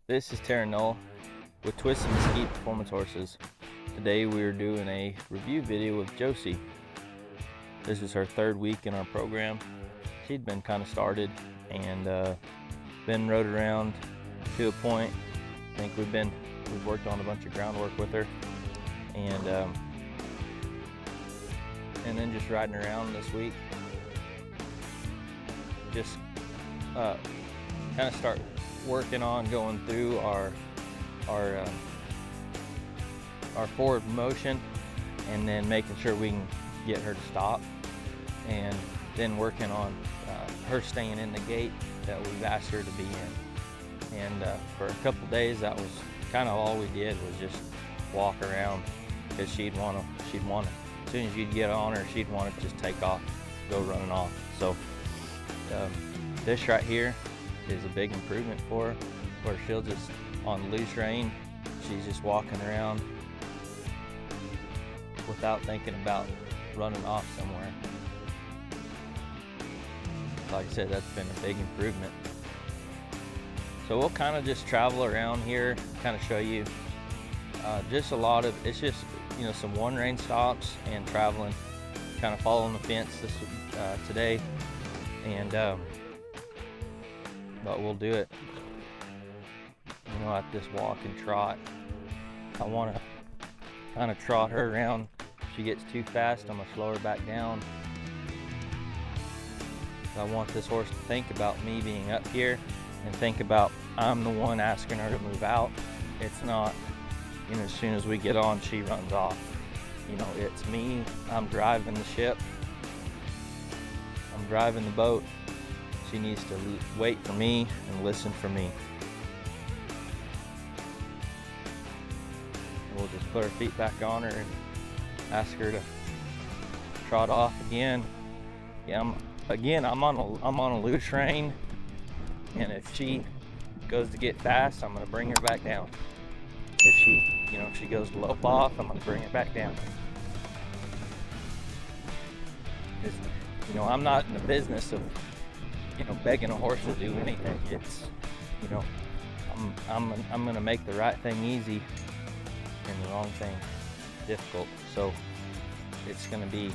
This is Terran Null with Twist and Mesquite Performance Horses. Today we are doing a review video with Josie. This is her third week in our program. She'd been kind of started and been rode around to a point. I think we've worked on a bunch of groundwork with her, and then just riding around this week. Just kind of start working on going through our forward motion, and then making sure we can get her to stop, and then working on her staying in the gait that we've asked her to be in. And for a couple days, that was kind of all we did, was just walk around, because she'd want to, as soon as you'd get on her, she'd want to just take off, go running off. So this right here is a big improvement for her, where she'll just, on loose rein, she's just walking around without thinking about running off somewhere. Like I said, that's been a big improvement. So we'll kind of just travel around here, kind of show you just a lot of, it's just, you know, some one rein stops and traveling, kind of following the fence today, and but we'll do it, you know, at this walk and trot. I want to kind of trot her around. If she gets too fast, I'm gonna slow her back down. I want this horse to think about me being up here, and think about I'm the one asking her to move out. It's not, you know, as soon as we get on, she runs off. You know, it's me. I'm driving the ship. I'm driving the boat. She needs to wait for me and listen for me. We'll just put her feet back on her and ask her to trot off again. Yeah, I'm on a loose rein, and if she goes to get fast, I'm gonna bring her back down. If she goes to lope off, I'm gonna bring her back down. You know, I'm not in the business of, you know, begging a horse to do anything. It's, you know, I'm gonna make the right thing easy and the wrong thing difficult. So it's gonna be,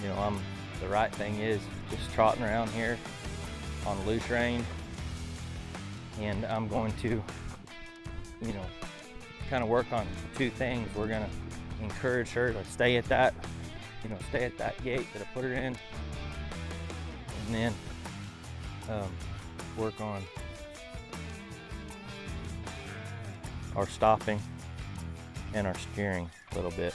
you know, the right thing is just trotting around here on a loose rein, and I'm going to, you know, kind of work on two things. We're gonna encourage her to stay at that gait that I put her in, and then work on our stopping and our steering a little bit.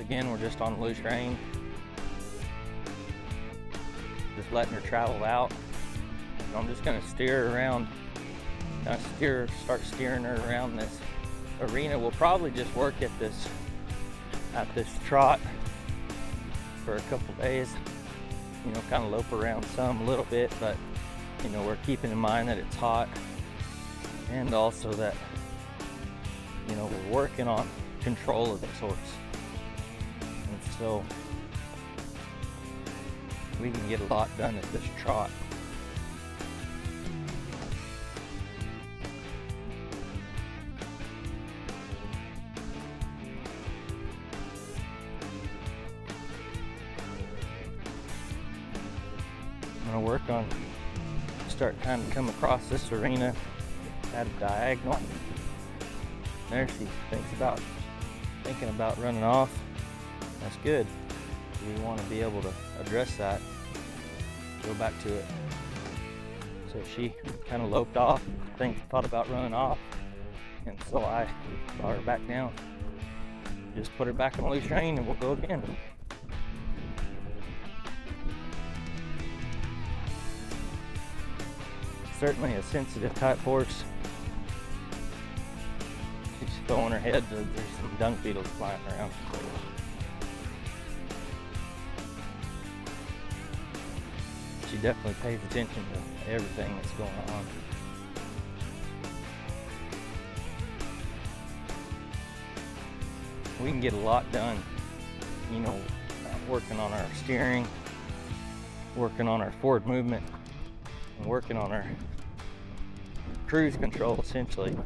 Again, we're just on loose rein, just letting her travel out. So I'm just going to steer her around, start steering her around this arena. We'll probably just work at this trot for a couple days, you know, kind of lope around some a little bit, but, you know, we're keeping in mind that it's hot, and also that, you know, we're working on control of this horse. So we can get a lot done at this trot. I'm gonna work on, start kind of come across this arena at a diagonal. There she thinking about running off. That's good. We want to be able to address that, go back to it. So she kind of loped off, thought about running off, and so I brought her back down. Just put her back on loose rein and we'll go again. certainly a sensitive type horse. She's throwing her head. There's some dung beetles flying around. She definitely pays attention to everything that's going on. We can get a lot done, you know, working on our steering, working on our forward movement, and working on our cruise control, essentially.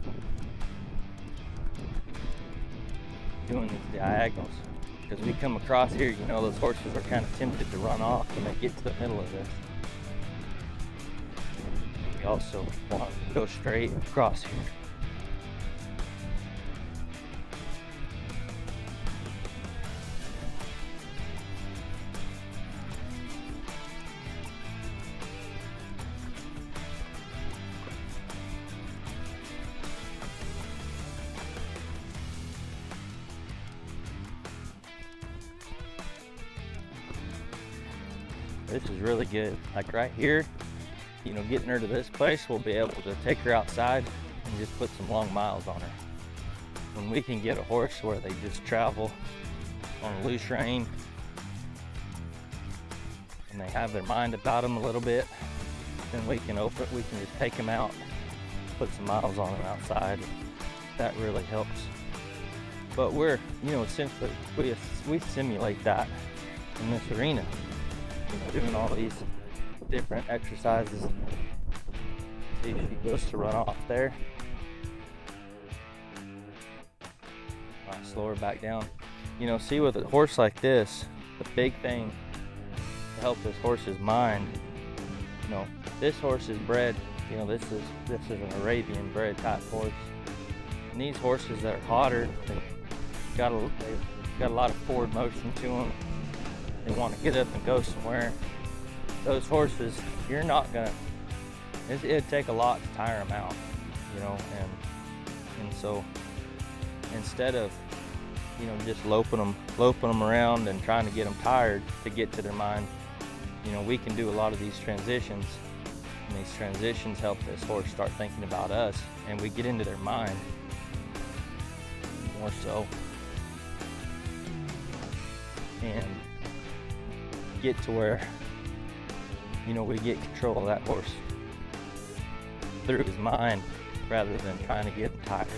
Doing these diagonals. Because we come across here, you know, those horses are kind of tempted to run off when they get to the middle of this. We also want to go straight across here. This is really good. Like right here, you know, getting her to this place, we'll be able to take her outside and just put some long miles on her. When we can get a horse where they just travel on a loose rein and they have their mind about them a little bit, then we can just take them out, put some miles on them outside. That really helps. But we're, you know, essentially, we simulate that in this arena. You know, doing all these different exercises. See if she goes to run off there. I'll slow her back down. You know, see, with a horse like this, the big thing to help this horse's mind, you know, this horse is bred, you know, this is an Arabian-bred type horse. And these horses that are hotter, they've got a lot of forward motion to them. They want to get up and go somewhere. Those horses, you're not gonna, it'd take a lot to tire them out, you know, and so instead of, you know, just loping them around and trying to get them tired to get to their mind, you know, we can do a lot of these transitions, and these transitions help this horse start thinking about us, and we get into their mind more so, and get to where, you know, we get control of that horse through his mind rather than trying to get him tired.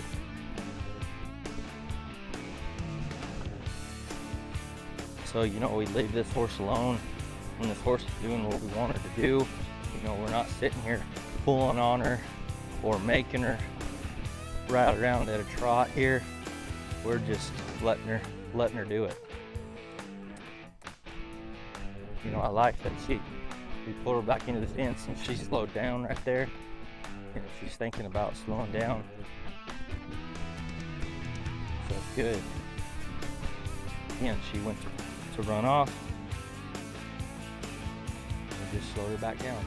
So, you know, we leave this horse alone when this horse is doing what we want her to do. You know, we're not sitting here pulling on her or making her ride around at a trot here. We're just letting her do it. You know, I like that we pull her back into the fence and she slowed down right there. And she's thinking about slowing down. So it's good. Again, she went to run off. We just slow her back down.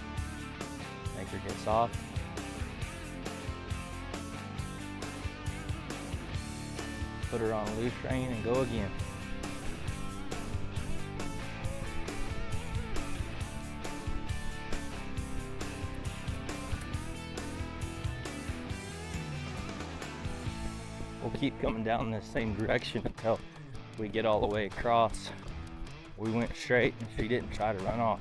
Make her get soft. Put her on a loose rein and go again. We'll keep coming down this same direction until we get all the way across. We went straight and she didn't try to run off.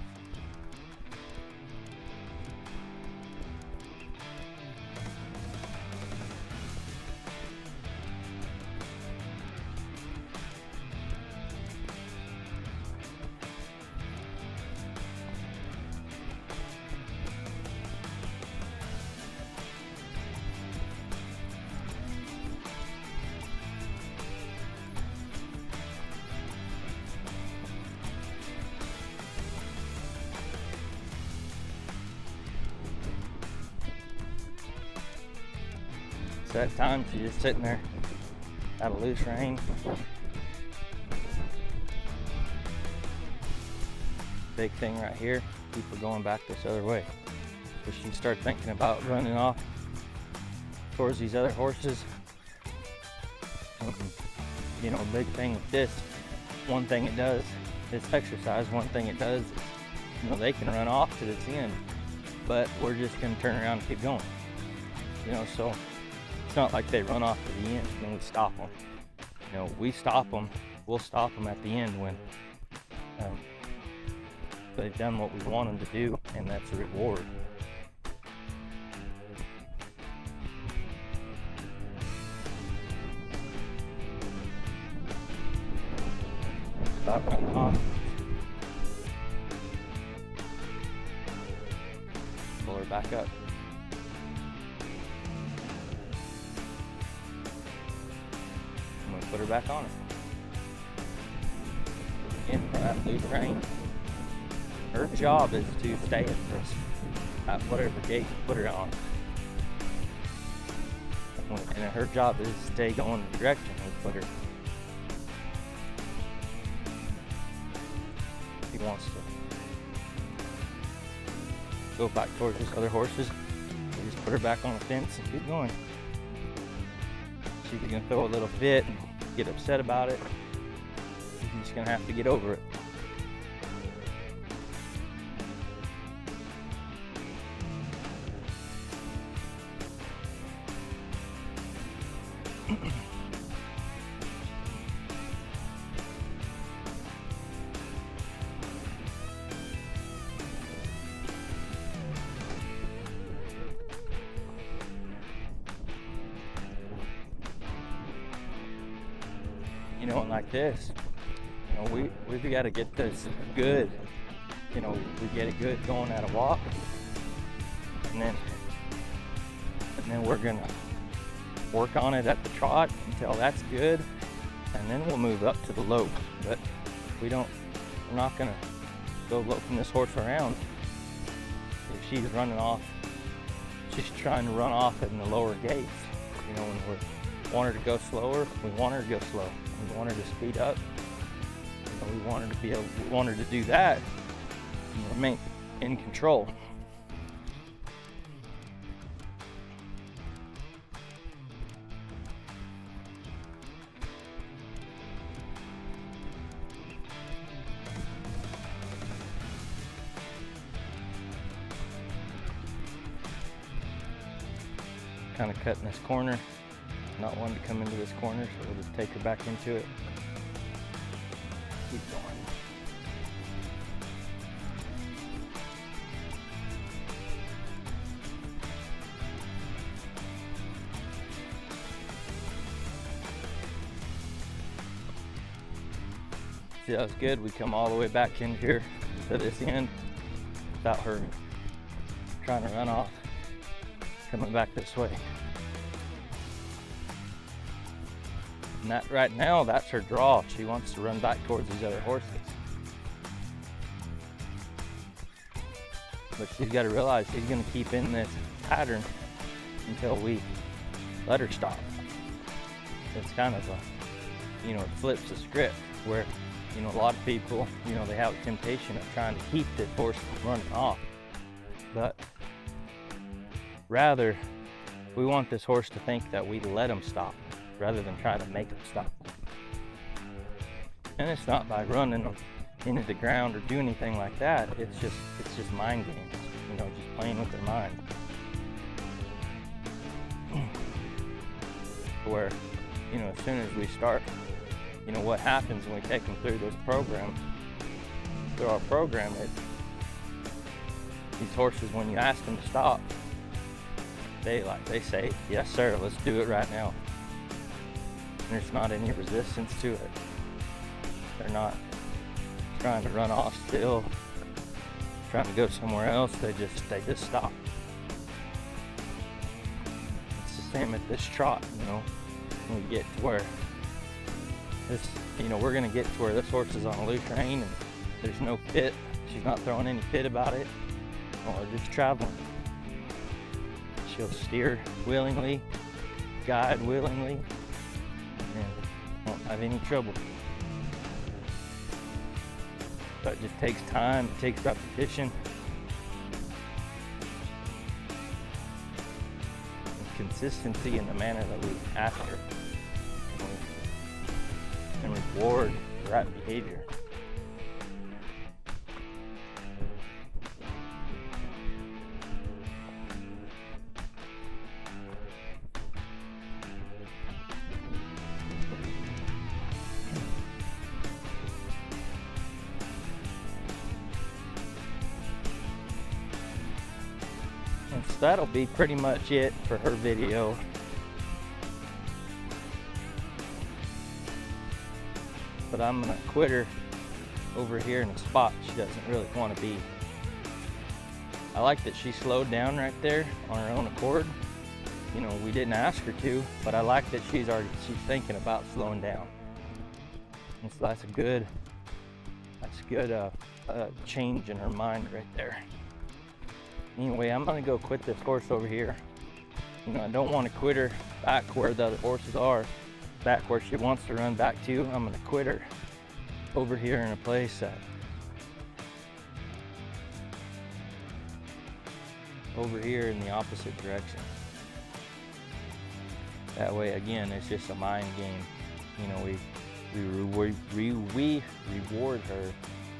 So that time she's just sitting there at a loose rein. Big thing right here, keep her going back this other way. So she can start thinking about running off towards these other horses. You know, big thing with this, one thing it does, this exercise, one thing it does is, you know, they can run off to this end, but we're just gonna turn around and keep going. You know, so it's not like they run off to the end and we stop them. You know, we stop them, we'll stop them at the end when they've done what we want them to do, and that's a reward. Stop running off. Pull her back up. I'm gonna put her back on her. Again, for that loose rein. Her job is to stay at whatever gate you put her on. And her job is to stay going the direction we put her. If he wants to go back towards his other horses, we just put her back on the fence and keep going. She's gonna throw a little fit and get upset about it. She's just gonna have to get over it. You know, and like this, you know, we've got to get this good. You know, we get it good going at a walk, and then we're gonna work on it at the trot until that's good, and then we'll move up to the lope. But we're not gonna go loping this horse around. If she's running off, she's trying to run off in the lower gates. You know, when we want her to go slower, we want her to go slow. We want her to speed up. You know, we want her to do that and remain in control. Kind of cutting this corner. Not wanting to come into this corner, so we'll just take her back into it. Keep going. See, that was good. We come all the way back in here to this end without her trying to run off, coming back this way. And that right now, that's her draw. She wants to run back towards these other horses. But she's got to realize she's going to keep in this pattern until we let her stop. It's kind of a, you know, it flips the script where, you know, a lot of people, you know, they have a temptation of trying to keep this horse from running off. But rather, we want this horse to think that we let him stop, rather than try to make them stop. And it's not by running them into the ground or do anything like that. It's just mind games, you know, just playing with their mind. Where, you know, as soon as we start, you know, what happens when we take them through this program, through our program, these horses, when you ask them to stop, they say, yes sir, let's do it right now. There's not any resistance to it. They're not trying to run off still, trying to go somewhere else. They just stop. It's the same at this trot, you know. When we get to where this, you know, we're gonna get to where this horse is on a loose rein and there's no fit. She's not throwing any fit about it, or just traveling. She'll steer willingly, guide willingly, and won't have any trouble. But it just takes time, it takes repetition, and consistency in the manner that we ask her, and reward the right behavior. So that'll be pretty much it for her video. But I'm gonna quit her over here in a spot she doesn't really want to be. I like that she slowed down right there on her own accord. You know, we didn't ask her to, but I like that she's thinking about slowing down. And so that's a good change in her mind right there. Anyway, I'm gonna go quit this horse over here. You know, I don't want to quit her back where the other horses are, back where she wants to run back to. I'm gonna quit her over here in a place that over here in the opposite direction. That way, again, it's just a mind game. You know, we reward her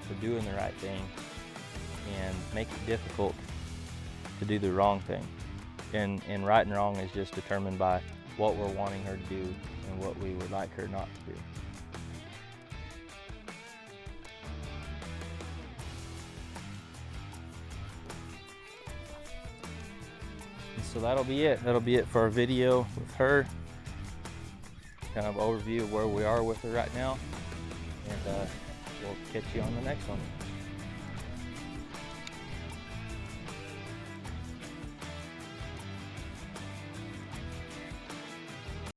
for doing the right thing and make it difficult to do the wrong thing. And right and wrong is just determined by what we're wanting her to do and what we would like her not to do. And so that'll be it. That'll be it for our video with her. Kind of overview of where we are with her right now. And we'll catch you on the next one.